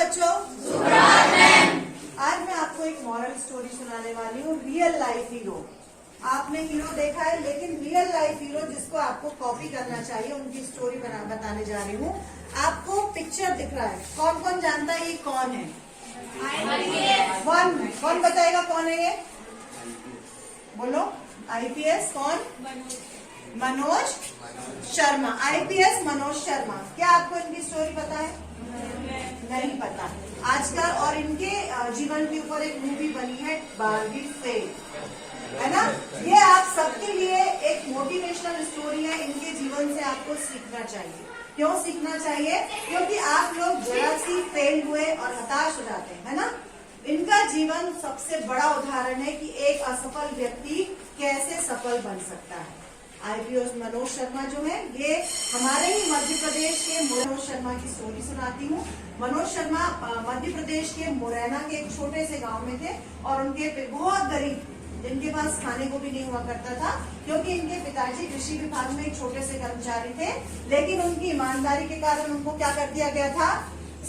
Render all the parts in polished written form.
बच्चों, आज मैं आपको एक मॉरल स्टोरी सुनाने वाली हूँ। Real life hero. आपने हीरो देखा है, लेकिन रियल लाइफ हीरो जिसको आपको कॉपी करना चाहिए, उनकी स्टोरी बताने जा रही हूँ। आपको पिक्चर दिख रहा है, कौन कौन जानता है ये कौन है? कौन बताएगा कौन है ये? बोलो। आईपीएस कौन? मनोज शर्मा। आईपीएस मनोज शर्मा। क्या आपको इनकी स्टोरी पता है? नहीं पता। आजकल और इनके जीवन के ऊपर एक मूवी बनी है, बार्बी फेल, है ना? ये आप सबके लिए एक मोटिवेशनल स्टोरी है। इनके जीवन से आपको सीखना चाहिए। क्यों सीखना चाहिए? क्योंकि आप लोग जरा सी फेल हुए और हताश हो जाते हैं, है ना? इनका जीवन सबसे बड़ा उदाहरण है कि एक असफल व्यक्ति कैसे सफल बन सकता है। आईपीएस मनोज शर्मा जो है, ये हमारे ही मध्य प्रदेश के मनोज शर्मा की स्टोरी सुनाती हूँ। मनोज शर्मा मध्य प्रदेश के मुरैना के एक छोटे से गांव में थे और उनके बहुत गरीब, जिनके पास खाने को भी नहीं हुआ करता था, क्योंकि इनके पिताजी कृषि विभाग में एक छोटे से कर्मचारी थे। लेकिन उनकी ईमानदारी के कारण उनको क्या कर दिया गया था?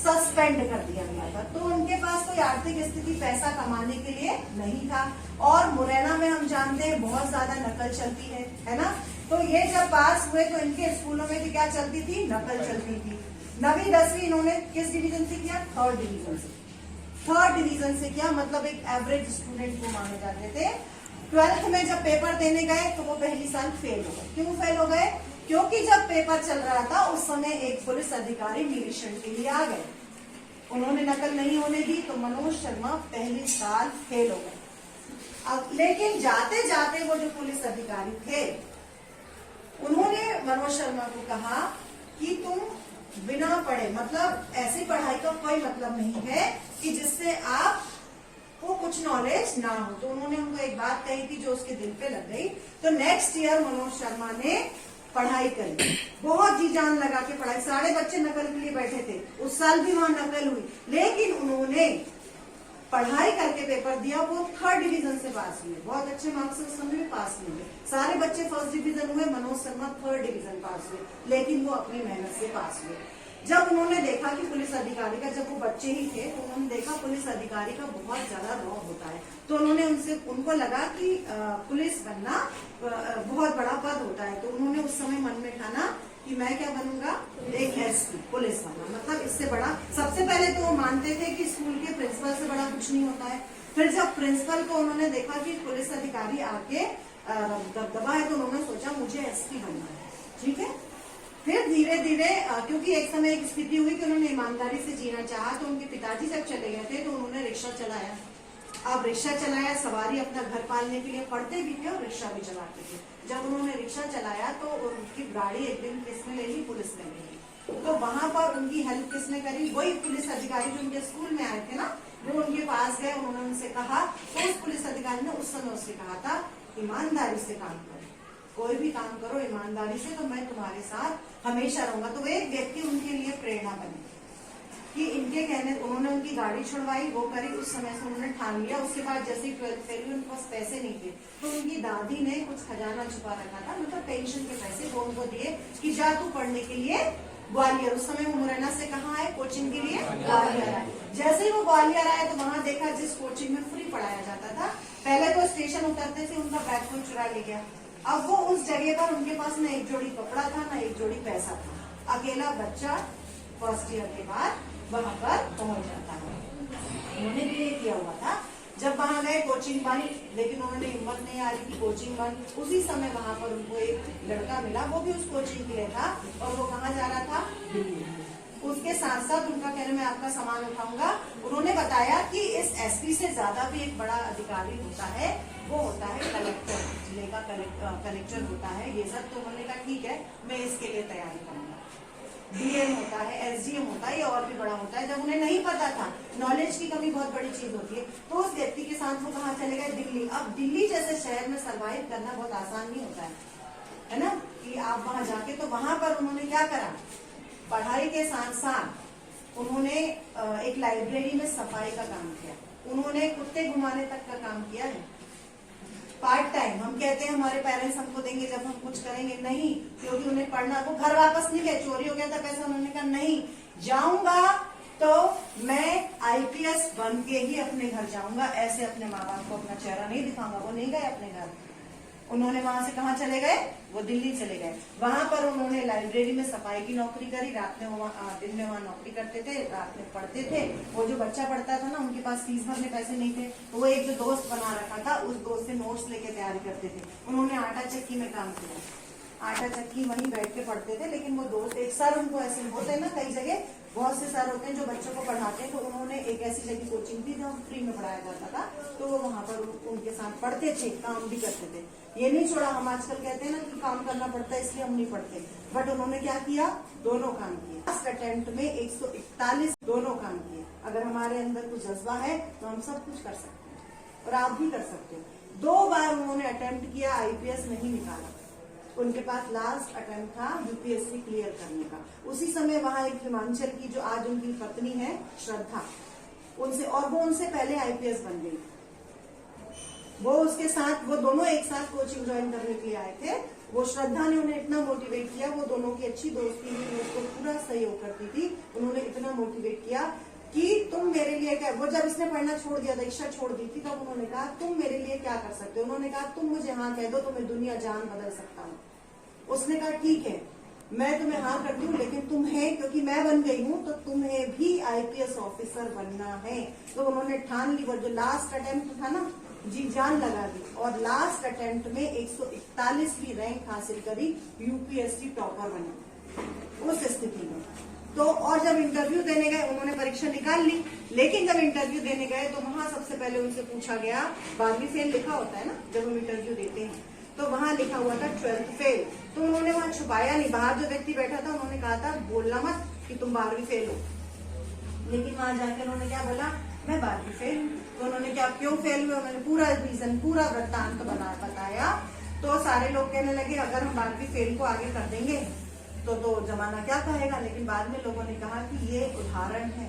सस्पेंड कर दिया गया था। तो उनके पास कोई आर्थिक स्थिति पैसा कमाने के लिए नहीं था। और मुरैना में हम जानते हैं बहुत ज्यादा नकल चलती है ना? तो ये जब पास हुए तो इनके स्कूलों में भी क्या चलती थी? नकल चलती थी। 9वीं 10वीं इन्होंने किस डिवीजन से किया? थर्ड डिवीजन से किया, मतलब एक एवरेज स्टूडेंट को माने जाते थे। 12th में जब पेपर देने गए तो वो पहली साल फेल हो गए। क्यों फेल हो गए? क्योंकि जब पेपर चल रहा था उस समय एक पुलिस अधिकारी निरीक्षण के लिए आ गए। उन्होंने नकल नहीं होने दी तो मनोज शर्मा पहली साल फेल हो गए। अब लेकिन जाते जाते वो जो पुलिस अधिकारी थे, उन्होंने मनोज शर्मा को कहा कि तुम बिना पढ़े, मतलब ऐसी पढ़ाई का कोई मतलब नहीं है कि जिससे आप को कुछ नॉलेज ना हो। तो उन्होंने उनको एक बात कही थी जो उसके दिल पे लग गई। तो नेक्स्ट ईयर मनोज शर्मा ने पढ़ाई करी, बहुत जी जान लगा के पढ़ाई। सारे बच्चे नकल के लिए बैठे थे, उस साल भी वहां नकल हुई, लेकिन उन्होंने पढ़ाई करके पेपर दिया। वो थर्ड डिवीजन से पास हुए, बहुत अच्छे मार्क्स से उस समय पास हुए। सारे बच्चे फर्स्ट डिवीजन हुए, Manoj Sharma third division pass हुए, लेकिन वो अपनी मेहनत से पास हुए। जब उन्होंने देखा कि पुलिस अधिकारी का, जब वो बच्चे ही थे तो उन्होंने देखा पुलिस अधिकारी का बहुत ज्यादा रौब होता है, तो उनको लगा कि पुलिस बनना बहुत बड़ा पद होता है। तो उन्होंने उस समय मन में ठाना कि मैं क्या बनूंगा? एक एसपी, पुलिस वाला। मतलब इससे बड़ा, सबसे पहले तो वो मानते थे कि स्कूल के प्रिंसिपल से बड़ा कुछ नहीं होता है। फिर जब प्रिंसिपल को उन्होंने देखा कि पुलिस अधिकारी आके दबदबा है, तो उन्होंने सोचा मुझे एसपी बनना है। ठीक है। फिर धीरे धीरे, क्योंकि एक समय एक स्थिति हुई कि उन्होंने ईमानदारी से जीना चाहा, तो उनके पिताजी जब चले गए थे तो उन्होंने रिक्शा चलाया। अब रिक्शा चलाया, सवारी अपना घर पालने के लिए, पढ़ते भी थे और रिक्शा भी चलाते थे। जब उन्होंने रिक्शा चलाया तो उनकी गाड़ी एक दिन किसने ले ली? पुलिस ने ले ली। तो वहां पर उनकी हेल्प किसने करी? वही पुलिस अधिकारी जो उनके स्कूल में आए थे ना, वो उनके पास गए, उन्होंने उनसे कहा। तो उस पुलिस अधिकारी ने उस समय उससे कहा था, ईमानदारी से काम करो, कोई भी काम करो ईमानदारी से, तो मैं तुम्हारे साथ हमेशा रहूंगा। तो एक व्यक्ति उनके लिए प्रेरणा बनी कि इनके कहने, उन्होंने उनकी गाड़ी छुड़वाई, वो करी। उस समय से उन्होंने ठान लिया। उसके बाद जैसे ही 12th फेल हुई, उनके पास पैसे नहीं थे, तो उनकी दादी ने कुछ खजाना छुपा रखा था, मतलब पेंशन के पैसे, वो उनको दिए कि जा तू पढ़ने के लिए ग्वालियर। उस समय वो मुरैना से कहाँ आए? कोचिंग के लिए ग्वालियर आए। जैसे ही वो ग्वालियर आए तो वहां देखा जिस कोचिंग में फ्री पढ़ाया जाता था, पहले तो स्टेशन उतरते थे उनका बैग कोई चुरा ले गया। अब वो उस जगह पर उनके पास न एक जोड़ी कपड़ा था, न एक जोड़ी पैसा था। अकेला बच्चा फर्स्ट ईयर के बाद वहां पर पहुंच जाता है। उन्होंने भी ये किया हुआ था। जब वहां गए, कोचिंग बंद, लेकिन उन्होंने हिम्मत नहीं आ रही कि कोचिंग बंद। उसी समय वहां पर उनको एक लड़का मिला, वो भी उस कोचिंग के लिए था, और वो कहाँ जा रहा था? दिल्ली। उसके साथ साथ उनका कहना, मैं आपका सामान उठाऊंगा। उन्होंने बताया कि इस एसपी से ज्यादा भी एक बड़ा अधिकारी होता है, वो होता है कलेक्टर, जिले का कलेक्टर होता है ये सब। तो उन्होंने कहा ठीक है, मैं इसके लिए तैयारी करूंगा। डीएम होता है, एसडीएम होता है, ये और भी बड़ा होता है। जब उन्हें नहीं पता था, नॉलेज की कमी बहुत बड़ी चीज होती है, तो उस व्यक्ति के साथ वो कहाँ चले गए? दिल्ली। अब दिल्ली जैसे शहर में सर्वाइव करना बहुत आसान नहीं होता है ना, कि आप वहां जाके, तो वहां पर उन्होंने क्या करा? पढ़ाई के साथ साथ उन्होंने एक लाइब्रेरी में सफाई का काम किया। उन्होंने कुत्ते घुमाने तक का काम किया है, पार्ट टाइम। हम कहते हैं हमारे पेरेंट्स हमको देंगे जब हम कुछ करेंगे, नहीं, क्योंकि उन्हें पढ़ना, वो घर वापस नहीं गए, चोरी हो गया था पैसा, उन्होंने कहा नहीं, जाऊंगा तो मैं आईपीएस बन के ही अपने घर जाऊंगा, ऐसे अपने माँ बाप को अपना चेहरा नहीं दिखाऊंगा। वो नहीं गए अपने घर, उन्होंने वहां से कहाँ चले गए, वो दिल्ली चले गए। वहां पर उन्होंने लाइब्रेरी में सफाई की नौकरी करी, रात में दिन में वहाँ नौकरी करते थे, रात में पढ़ते थे। वो जो बच्चा पढ़ता था ना, उनके पास फीस भरने पैसे नहीं थे, तो वो एक जो दोस्त बना रखा था, उस दोस्त से नोट्स लेके तैयारी करते थे। उन्होंने आटा चक्की में काम किया, आटा चक्की वहीं बैठ के पढ़ते थे। लेकिन वो दोस्त, एक सर उनको ऐसे होते हैं ना, कई जगह बहुत से सर होते हैं जो बच्चों को पढ़ाते हैं, तो उन्होंने एक ऐसी जगह कोचिंग थी जहाँ फ्री में पढ़ाया जाता था, तो वो वहां पर उनके साथ पढ़ते थे, काम भी करते थे। ये नहीं छोड़ा, हम आजकल कहते हैं ना कि काम करना पड़ता है इसलिए हम नहीं पढ़ते, बट उन्होंने क्या किया, दोनों काम किए। फर्स्ट अटेम्प्ट में 141 दोनों काम किए। अगर हमारे अंदर कुछ जज्बा है तो हम सब कुछ कर सकते हैं, और आप भी कर सकते हो। 2 बार उन्होंने अटेम्प्ट किया, आईपीएस नहीं निकाला। उनके पास लास्ट अटेम्प्ट था यूपीएससी क्लियर करने का। उसी समय वहां एक हिमाचल की जो आज उनकी पत्नी है श्रद्धा, उनसे, और वो उनसे पहले आईपीएस बन गई। वो उसके साथ, वो दोनों एक साथ कोचिंग ज्वाइन करने के लिए आए थे। वो श्रद्धा ने उन्हें इतना मोटिवेट किया, वो दोनों की अच्छी दोस्ती थी, वो उसको पूरा सहयोग करती थी। उन्होंने इतना मोटिवेट किया कि तुम मेरे लिए क्या, वो जब इसने पढ़ना छोड़ दिया था, इच्छा छोड़ दी थी, तब उन्होंने कहा तुम मेरे लिए क्या कर सकते हो। उन्होंने कहा तुम मुझे हाँ कह दो तो मैं दुनिया जान बदल सकता हूँ। उसने कहा ठीक है, मैं तुम्हें हाँ करती हूँ, लेकिन तुम्हें, क्योंकि मैं बन गई हूँ तो तुम्हें भी आईपीएस ऑफिसर बनना है। तो उन्होंने ठान ली। वो जो लास्ट अटेम्प्ट था ना, जी जान लगा दी, और लास्ट अटेम्प्ट में 141वीं रैंक हासिल करी, यूपीएससी टॉपर बनी उस स्थिति में। तो और जब इंटरव्यू देने गए, उन्होंने परीक्षा निकाल ली, लेकिन जब इंटरव्यू देने गए तो वहां सबसे पहले उनसे पूछा गया, 12वीं फेल लिखा होता है ना जब हम इंटरव्यू देते हैं, तो वहां लिखा हुआ था 12th फेल। तो उन्होंने वहां छुपाया नहीं, बाहर जो व्यक्ति बैठा था उन्होंने कहा था बोलना मत कि तुम 12वीं फेल हो, लेकिन वहां जाकर उन्होंने क्या बोला, मैं 12वीं फेल हूँ। तो उन्होंने क्या, क्यों फेल हुए, उन्होंने पूरा रीजन, पूरा वृत्तांत बताया। तो सारे लोग कहने लगे अगर हम 12वीं फेल को आगे कर देंगे तो जमाना क्या कहेगा। लेकिन बाद में लोगों ने कहा कि ये उदाहरण है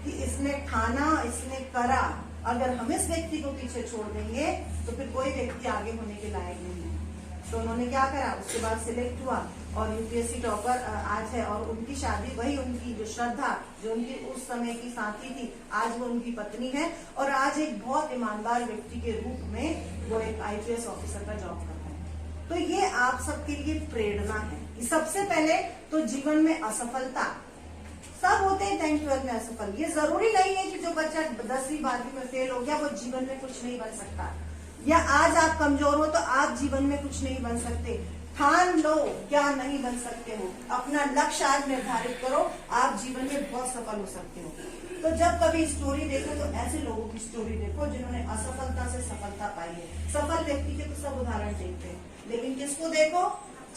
कि इसने ठाना, इसने करा। अगर हम इस व्यक्ति को पीछे छोड़ देंगे तो फिर कोई व्यक्ति आगे होने के लायक नहीं है। तो उन्होंने क्या करा, उसके बाद सिलेक्ट हुआ और यूपीएससी टॉपर आज है। और उनकी शादी, वही उनकी जो श्रद्धा, जो उनकी उस समय की साथी थी, आज वो उनकी पत्नी है, और आज एक बहुत ईमानदार व्यक्ति के रूप में वो एक आईपीएस ऑफिसर का जॉब करता है। तो ये आप सबके लिए प्रेरणा है कि सबसे पहले तो जीवन में असफलता, सब होते हैं 10th 12th में असफल। ये जरूरी नहीं है कि जो बच्चा 10वीं 12वीं में फेल हो गया वो जीवन में कुछ नहीं बन सकता, या आज आप कमजोर हो तो आप जीवन में कुछ नहीं बन सकते। ठान लो क्या नहीं बन सकते हो, अपना लक्ष्य आज निर्धारित करो, आप जीवन में बहुत सफल हो सकते हो। तो जब कभी स्टोरी देखो तो ऐसे लोगों की स्टोरी देखो जिन्होंने असफलता से सफलता पाई है। सफल व्यक्ति के तो सब उदाहरण देखते हैं, लेकिन किसको देखो,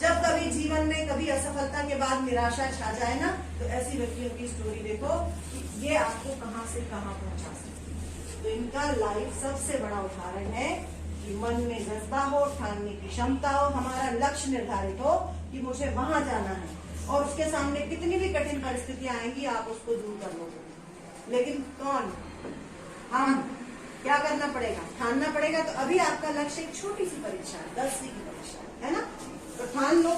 जब कभी जीवन में कभी असफलता के बाद निराशा छा जाए ना, तो ऐसी व्यक्तियों की स्टोरी देखो कि ये आपको कहां से कहां पहुंचा सकती है। तो इनका लाइफ सबसे बड़ा उदाहरण है कि मन में जज्बा हो, ठानने की क्षमता हो, हमारा लक्ष्य निर्धारित हो कि मुझे वहां जाना है, और उसके सामने कितनी भी कठिन परिस्थितियां आएंगी आप उसको दूर कर लोगे। लेकिन कौन, हम, क्या करना पड़ेगा, ठानना पड़ेगा। तो अभी आपका लक्ष्य एक छोटी सी परीक्षा है, 10वीं की परीक्षा है ना, तो ठान लो।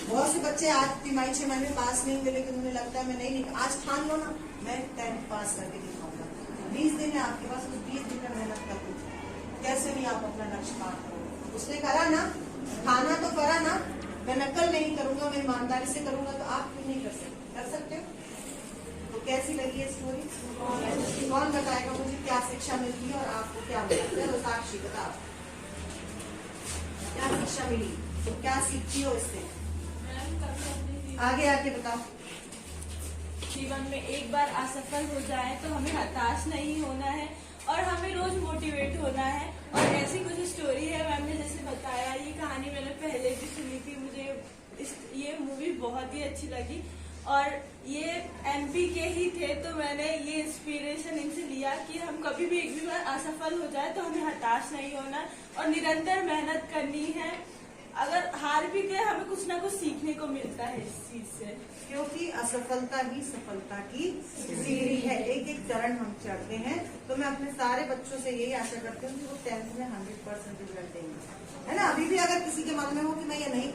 बहुत से बच्चे आज तिमाही 6 महीने पास नहीं हुए, लेकिन उन्हें लगता है मैं नहीं, आज ठान लो ना, मैं 10th पास करके दिखाऊंगा। 20 दिन है आपके पास, उस 20 दिन में मेहनत कर दो, कैसे भी आप अपना लक्ष्य पार करो। उसने करा ना, ठाना तो करा ना, मैं नकल नहीं करूंगा, मैं ईमानदारी से करूंगा, तो आप क्यों नहीं कर सकते, कर सकते हो। तो कैसी लगी है स्टोरी, कौन बताएगा मुझे क्या शिक्षा मिलती है और आपको क्या मिलता है। साक्षी बताओ क्या शिक्षा मिली, तो क्या सीखती हो इससे, आगे आके बताओ। जीवन में एक बार असफल हो जाए तो हमें हताश नहीं होना है और हमें रोज मोटिवेट होना है। और ऐसी कुछ स्टोरी है, मैम ने जैसे बताया, ये कहानी मैंने पहले भी सुनी थी, मुझे ये मूवी बहुत ही अच्छी लगी। और ये एमपी के ही थे, तो मैंने ये इंस्पिरेशन इनसे लिया कि हम कभी भी एक भी बार असफल हो जाए तो हमें हताश नहीं होना और निरंतर मेहनत करनी है। अगर हार भी गए हमें कुछ ना कुछ सीखने को मिलता है इस चीज से, क्योंकि असफलता ही सफलता की सीढ़ी है, एक एक चरण हम चढ़ते हैं। तो मैं अपने सारे बच्चों से यही आशा करती हूँ कि वो 10th में 100% रिजल्ट देंगे, है ना। अभी भी अगर किसी के मन में हो कि मैं ये नहीं